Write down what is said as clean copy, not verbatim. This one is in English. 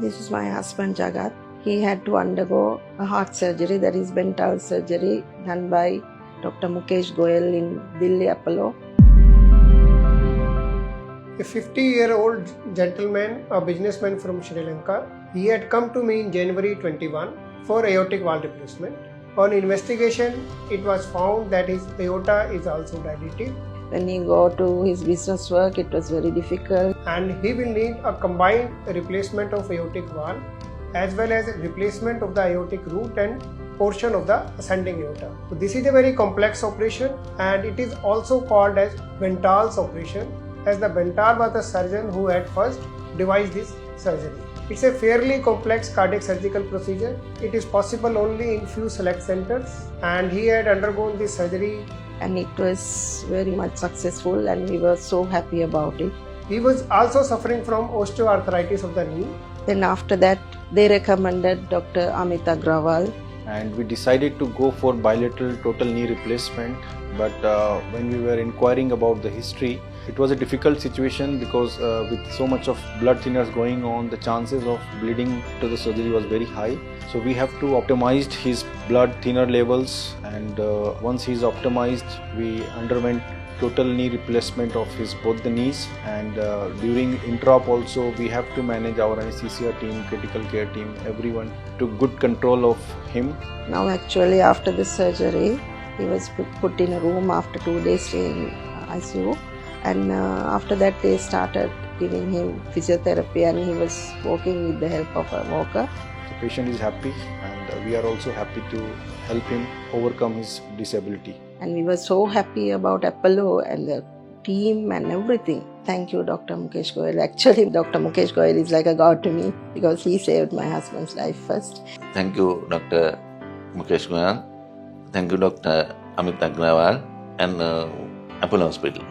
This is my husband Jagat. He had to undergo a heart surgery, that is Bentall surgery, done by Dr. Mukesh Goyal in Delhi Apollo. A 50-year-old gentleman, a businessman from Sri Lanka, he had come to me in January 21 for aortic valve replacement. On investigation, it was found that his aorta is also dilated. When he go to his business work, it was very difficult. And he will need a combined replacement of aortic valve as well as replacement of the aortic root and portion of the ascending aorta. So this is a very complex operation and it is also called as Bentall's operation, as the Bentall was the surgeon who had first devised this surgery. It's a fairly complex cardiac surgical procedure. It is possible only in few select centers, and he had undergone this surgery. And it was very much successful and we were so happy about it. He was also suffering from osteoarthritis of the knee. Then after that, they recommended Dr. Amit Agrawal. And we decided to go for bilateral total knee replacement. But when we were inquiring about the history, it was a difficult situation because with so much of blood thinners going on, the chances of bleeding to the surgery was very high. So we have to optimize his blood thinner levels, and once he is optimized, we underwent total knee replacement of his both the knees. And during intra-op also, we have to manage our anesthesia team, critical care team, everyone took good control of him. Now actually after the surgery, he was put in a room after 2 days in ICU, and after that they started giving him physiotherapy and he was walking with the help of a walker. The patient is happy and we are also happy to help him overcome his disability. And we were so happy about Apollo and the team and everything. Thank you, Dr. Mukesh Goyal. Actually, Dr. Mukesh Goyal is like a god to me because he saved my husband's life first. Thank you, Dr. Mukesh Goyal. Thank you, Dr. Amit Agrawal and Apollo Hospital.